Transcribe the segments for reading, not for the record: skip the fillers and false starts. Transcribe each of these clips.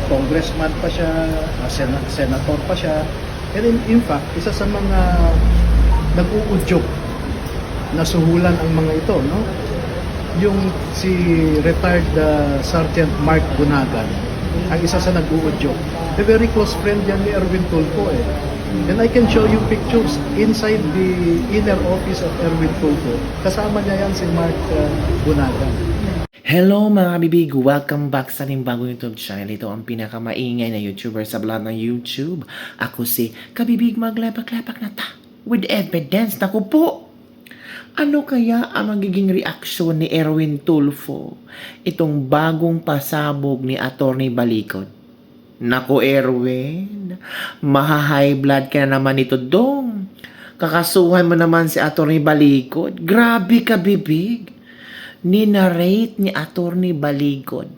congressman pa siya, senator pa siya. And in fact, isa sa mga nag-uudyok na suhulan ang mga ito, no? Yung si retired Sergeant Mark Bunagan, ang isa sa nag-uudyok. A very close friend yan ni Erwin Tulfo eh. And I can show you pictures inside the inner office of Erwin Tulfo. Kasama niya yan si Mark Bunagan. Hello mga kabibig! Welcome back sa ating bagong YouTube channel. Ito ang pinakamaingay na YouTuber sa lahat ng YouTube. Ako si Kabibig Maglepak-lepak na ta with evidence. Naku po! Ano kaya ang magiging reaksyon ni Erwin Tulfo itong bagong pasabog ni Atty. Balicod? Naku Erwin, maha-high blood ka na naman ito dong. Kakasuhan mo naman si Atty. Balicod. Grabe ka bibig. Ninarrate ni Atty. Balicod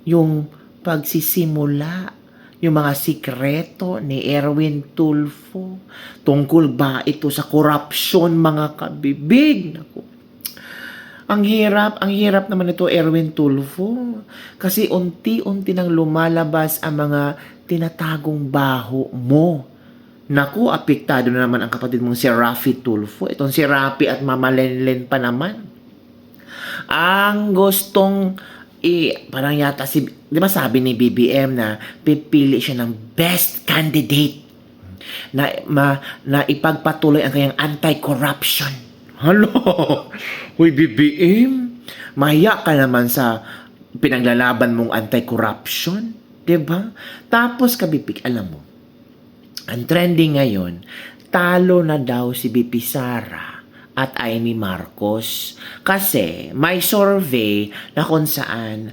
yung pagsisimula, yung mga sikreto ni Erwin Tulfo. Tungkol ba ito sa korupsyon mga kabibig? Naku. Ang hirap naman ito Erwin Tulfo. Kasi unti-unti nang lumalabas ang mga tinatagong baho mo. Naku, apektado na naman ang kapatid mong si Raffy Tulfo. Itong si Raffy at Mama Lenlen pa naman. Ang gustong parang yata di ba sabi ni BBM na pipili siya ng best candidate na ipagpatuloy ang kanyang anti-corruption. Hello! Uy, BBM, mahiya ka naman sa pinaglalaban mong anti-corruption. Diba? Tapos kabibig, alam mo, ang trending ngayon, talo na daw si BP Sara at Amy Marcos. Kasi may survey na kung saan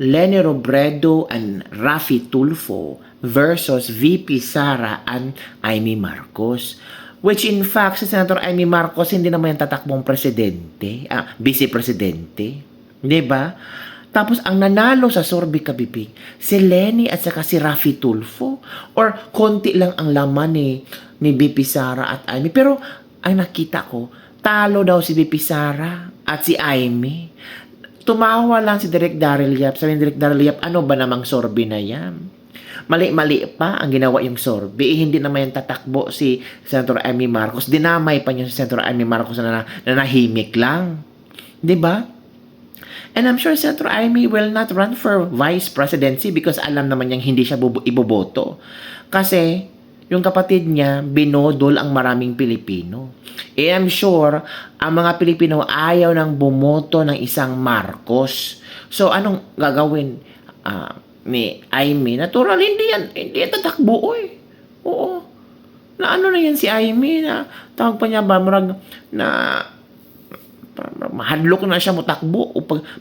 Leni Robredo and Raffy Tulfo versus VP Sara and Amy Marcos. Which in fact, si Senator Amy Marcos hindi naman yung tatakbong presidente, vice-presidente. Diba? Tapos ang nanalo sa survey kabibig, si Leni at saka si Raffy Tulfo. Or konti lang ang laman ni VP Sara at Amy. Pero ang nakita ko, talo daw si VP Sara at si Amy. Tumawa lang si Direk Daryl Yap. Sabi ni Direk Daryl Yap, ano ba namang sorbe na yan? Mali-mali pa ang ginawa yung sorbe. Hindi naman yung tatakbo si Senator Amy Marcos. Dinamay pa niya si Senator Amy Marcos na nahimik lang. Diba? And I'm sure Senator Amy will not run for vice presidency because alam naman niyang hindi siya iboboto. Kasi yung kapatid niya, binodol ang maraming Pilipino. I'm sure, ang mga Pilipino ayaw nang bumoto ng isang Marcos. So, anong gagawin ni Amy? Natural, hindi yan tatakbo, eh. Oo. Na ano na yan si Amy, na tawag pa niya ba, mahadlok na siya mutakbo.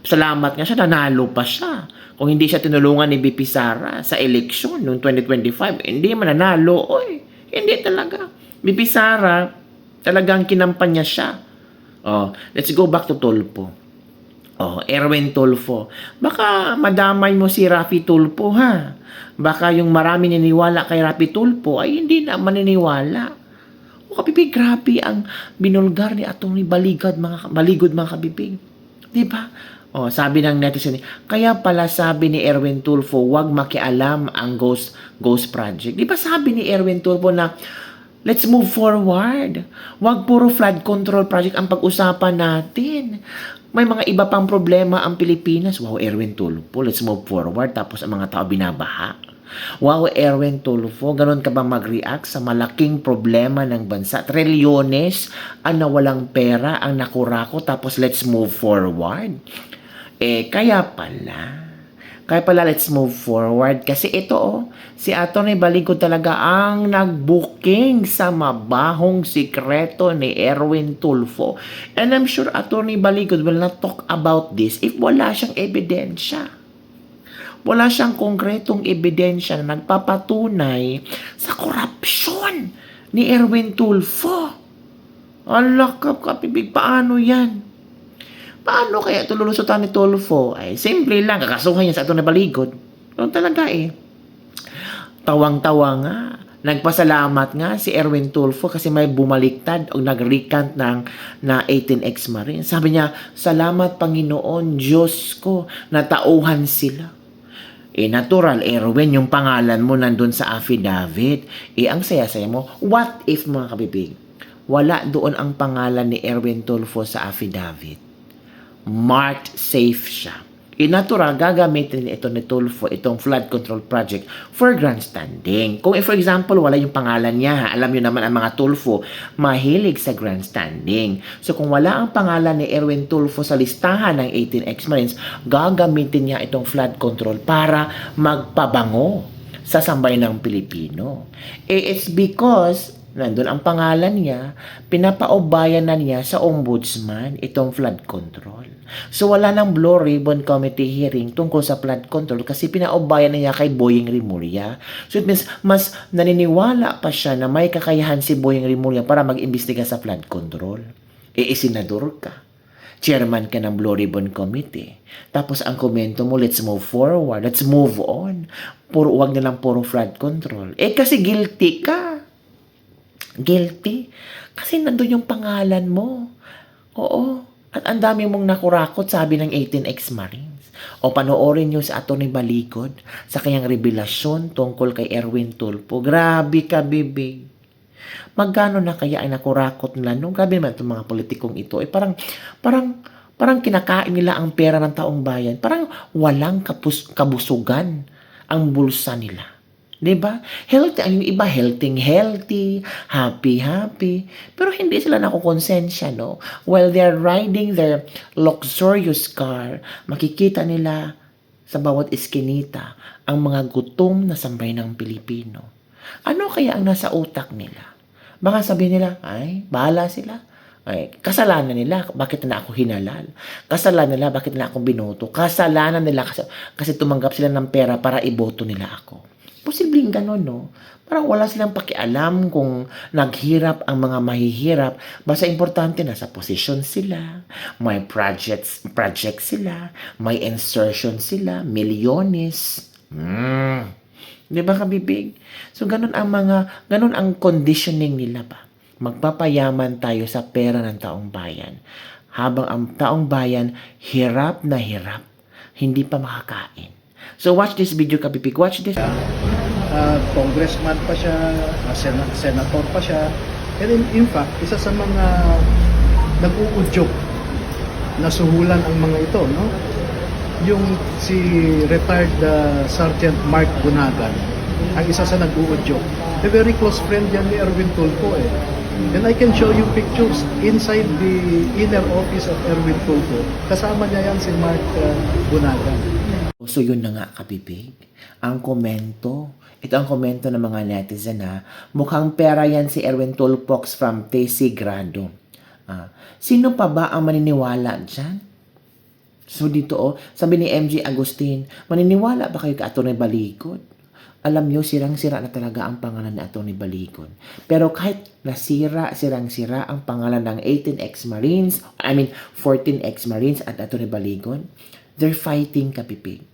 Salamat nga siya, nanalo pa siya. Kung hindi siya tinulungan ni BP Sara sa eleksyon noong 2025, hindi mananalo. Oy, hindi talaga. BP Sara, talagang kinampanya siya. Oh, let's go back to Tulfo. Oh, Erwin Tulfo. Baka madamay mo si Raffy Tulfo, ha? Baka yung marami niniwala kay Raffy Tulfo ay hindi na maniniwala. O kabibig, grabe ang binulgar ni Atty. Balicod mga kabibig. Diba? O, sabi ng netizen, kaya pala sabi ni Erwin Tulfo, wag makialam ang Ghost Project. Diba sabi ni Erwin Tulfo na, let's move forward. Wag puro flood control project ang pag-usapan natin. May mga iba pang problema ang Pilipinas. Wow, Erwin Tulfo, let's move forward. Tapos ang mga tao binabaha. Wow, Erwin Tulfo, ganun ka ba mag-react sa malaking problema ng bansa? Trilyones ang nawalang pera, ang nakurako, tapos let's move forward. Kaya pala let's move forward. Kasi ito, si Atty. Balicod talaga ang nag-booking sa mabahong sikreto ni Erwin Tulfo. And I'm sure Atty. Balicod will not talk about this if wala siyang ebidensya. Wala siyang konkretong ebidensya na nagpapatunay sa korupsyon ni Erwin Tulfo. Alakap kapibig, paano yan? Paano kaya tululusutan ni Tulfo? Ay, simple lang, kakasuhan niya sa Atty. Balicod. Doon talaga Tawang-tawa nga. Nagpasalamat nga si Erwin Tulfo kasi may bumaliktad o nag-recant na 18X Marine. Sabi niya, salamat Panginoon, Diyos ko, natauhan sila. Natural, Erwin, yung pangalan mo nandun sa affidavit. Ang saya-saya mo. What if, mga kabibig, wala doon ang pangalan ni Erwin Tulfo sa affidavit? Marked safe siya. Natural, gagamitin ito ni Tulfo, itong flood control project for grandstanding. Kung for example, wala yung pangalan niya, alam nyo naman ang mga Tulfo, mahilig sa grandstanding. So kung wala ang pangalan ni Erwin Tulfo sa listahan ng 18 ex-Marines, gagamitin niya itong flood control para magpabango sa sambayanang Pilipino. It's because nandun ang pangalan niya, pinapaubayan na niya sa ombudsman itong flood control. So wala nang Blue Ribbon Committee hearing tungkol sa flood control kasi pinaubayan na niya kay Boying Rimulya. So it means mas naniniwala pa siya na may kakayahan si Boying Rimulya para mag-imbestiga sa flood control. Senador ka. Chairman ka ng Blue Ribbon Committee. Tapos ang komento mo, let's move forward, let's move on. Wag na lang puro flood control. Kasi guilty ka. Guilty. Kasi nandun yung pangalan mo. Oo. At ang dami mong nakurakot, sabi ng 18 ex-Marines. O panoorin nyo sa Atty. Balikod sa kanyang revelasyon tungkol kay Erwin Tulfo. Grabe ka, bibig. Magkano na kaya ay nakurakot nila? No? Grabe naman itong mga politikong ito. Parang kinakain nila ang pera ng taong bayan. Parang walang kabusugan ang bulsa nila. Diba? Healthy, ang iba healthy, happy. Pero hindi sila nakukonsensya, no? While they're riding their luxurious car, makikita nila sa bawat iskinita ang mga gutom na sambayanang Pilipino. Ano kaya ang nasa utak nila? Baka sabihin nila, ay, bahala sila. Ay, kasalanan nila, bakit na ako hinalal? Kasalanan nila, bakit na ako binoto? Kasalanan nila kasi tumanggap sila ng pera para iboto nila ako. Posibleng gano'n, no? Parang wala silang pakialam kung naghirap ang mga mahihirap. Basta importante na sa posisyon sila, may project sila, may insertion sila, milyones. Di ba, kabibig? So, ganun ang conditioning nila ba? Magpapayaman tayo sa pera ng taong bayan. Habang ang taong bayan, hirap na hirap, hindi pa makakain. So, watch this video, kabibig. Watch this. Congressman pa siya, senator pa siya. And in fact, isa sa mga nag-uudyok na suhulan ang mga ito, no? Yung si retired Sergeant Mark Bunagan, ang isa sa nag-uudyok. A very close friend yan ni Erwin Tulfo eh. And I can show you pictures inside the inner office of Erwin Tulfo. Kasama niya yan si Mark Bunagan. So yun na nga, kabibig. Ang komento, ito ang komento ng mga netizen ha. Mukhang pera yan si Erwin Tulfo from TC Grado. Sino pa ba ang maniniwala dyan? So dito sabi ni MJ Agustin, maniniwala ba kayo kay Atty. Balikod? Alam nyo, sirang-sira na talaga ang pangalan ni Atty. Balikod. Pero kahit sirang-sira ang pangalan ng 14 ex-Marines at Atty. Balikod, they're fighting, kapipig.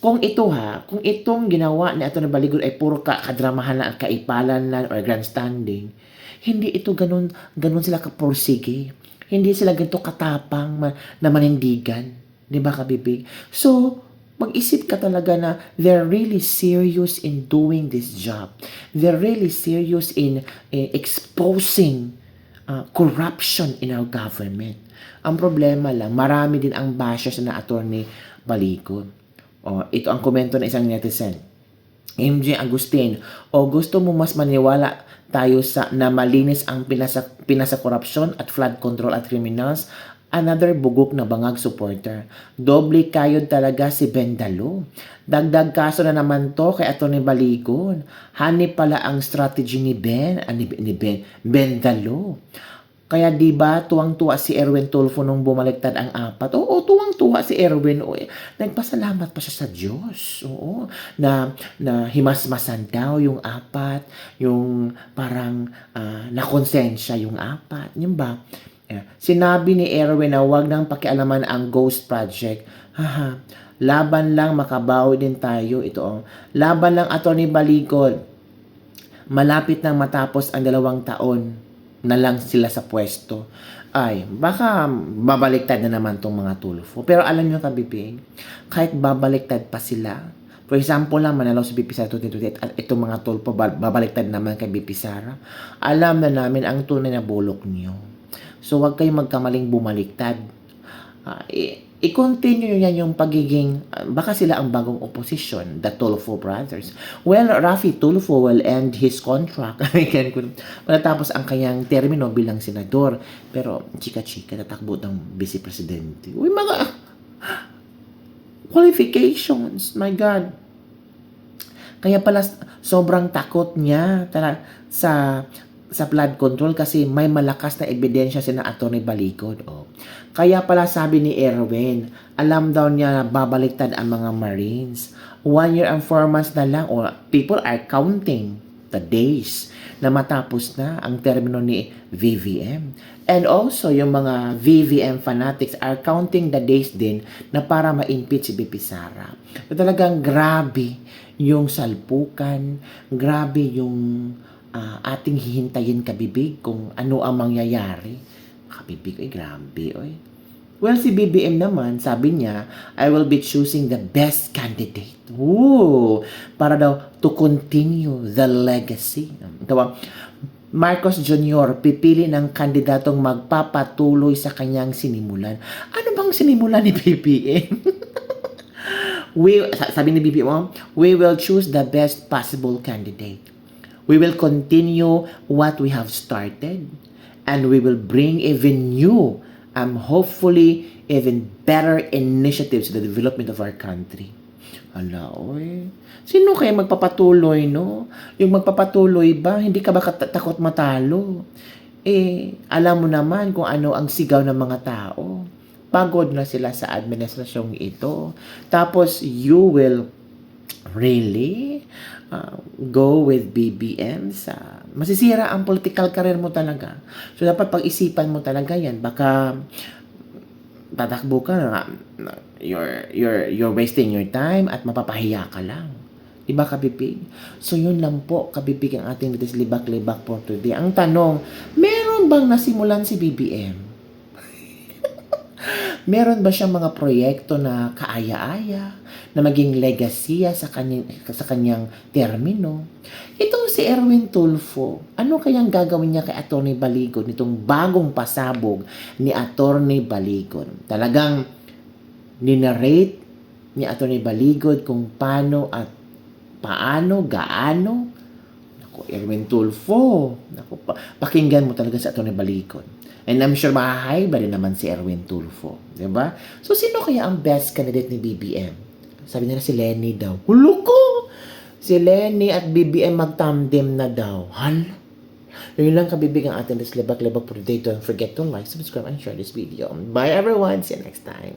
Kung itong ginawa ni Atty. Balikod ay puro kadramahan na, kaipalan na, or grandstanding, hindi ito ganun sila kaporsige. Hindi sila ganito katapang na manindigan. Di ba, kabibig? So, mag-isip ka talaga na they're really serious in doing this job. They're really serious in exposing corruption in our government. Ang problema lang, marami din ang bashers na Atty. Balikod. Ito ang komento ng isang netizen. MJ Agustin, gusto mo mas maniwala tayo na malinis ang pinasa korupsyon at flood control at criminals? Another bugok na bangag supporter. Doble kayod talaga si Bendalo. Dagdag kaso na naman to kay Atty. Balikod. Hanip pala ang strategy ni Bendalo. Kaya di ba tuwang-tuwa si Erwin Tulfo nung bumaliktad ang apat? Oo, tuwang-tuwa si Erwin. Nagpasalamat pa siya sa Diyos. Oo, na himasmasan daw yung apat, yung parang nakonsensya yung apat. Yun ba? Sinabi ni Erwin na wag nang pakialaman ang ghost project. Laban lang, makabawi din tayo. Laban lang, Atty. Balikod. Malapit nang matapos ang 2 taon na lang sila sa pwesto. Ay, baka babaliktad na naman tong mga Tulfo. Pero alam nyo, kabibig, kahit babaliktad pa sila, For example lang, manalaw si BP Sara 2028 at itong mga tulpo babaliktad naman kay BP Sara. Alam na namin ang tunay na bulok niyo. So, huwag kayong magkamaling bumaliktad. I-continue nyo yan yung pagiging, baka sila ang bagong opposition, the Tulfo brothers. Well, Raffy Tulfo will end his contract. Matatapos ang kanyang termino bilang senador. Pero, chika-chika, tatakbo ng vice presidente. Uy, mga qualifications, my God. Kaya pala, sobrang takot niya sa flood control kasi may malakas na ebidensya si na Atty. Baligod. Oh. Kaya pala sabi ni Erwin, alam daw niya na babaliktad ang mga Marines. 1 year and 4 months na lang, or people are counting the days na matapos na ang termino ni VVM. And also, yung mga VVM fanatics are counting the days din na para ma-impeach si BP Sara. So, talagang grabe yung salpukan, grabe yung ating hihintayin, kabibig, kung ano ang mangyayari. Kabibig, ay grabe, oy. Well, si BBM naman, sabi niya, I will be choosing the best candidate. Ooh, para daw to continue the legacy. Ito, Marcos Jr. pipili ng kandidatong magpapatuloy sa kanyang sinimulan. Ano bang sinimulan ni BBM? Sabi ni BBM, we will choose the best possible candidate. We will continue what we have started, and we will bring even new, hopefully even better initiatives to the development of our country. Ala, oy. Sino kaya magpapatuloy, no? Yung magpapatuloy ba, hindi ka ba takot matalo? Alam mo naman kung ano ang sigaw ng mga tao. Pagod na sila sa administrasyong ito. Tapos, you will really go with BBM sa masisira ang political career mo talaga. So, dapat pag-isipan mo talaga yan. Baka tatakbo ka na you're wasting your time at mapapahiya ka lang. Diba, kabibig? So, yun lang po, kabibig, ang ating latest libak-libak for today. Ang tanong, meron bang nasimulan si BBM? Meron ba siyang mga proyekto na kaaya-aya, na maging legasiya sa kanyang termino? Itong si Erwin Tulfo, ano kayang gagawin niya kay Atty. Baligod, nitong bagong pasabog ni Atty. Baligod? Talagang ninarrate ni Atty. Baligod kung paano, gaano. Naku, Erwin Tulfo. Naku, pakinggan mo talaga sa Atty. Baligod. And I'm sure mahahayba rin naman si Erwin Tulfo. Diba? So, sino kaya ang best candidate ni BBM? Sabi nila si Lenny daw. Hulo ko! Si Lenny at BBM magtandem na daw. Hal? Yun lang, kabibig, ang ating libak-libak for today. Don't forget to like, subscribe, and share this video. Bye everyone! See you next time.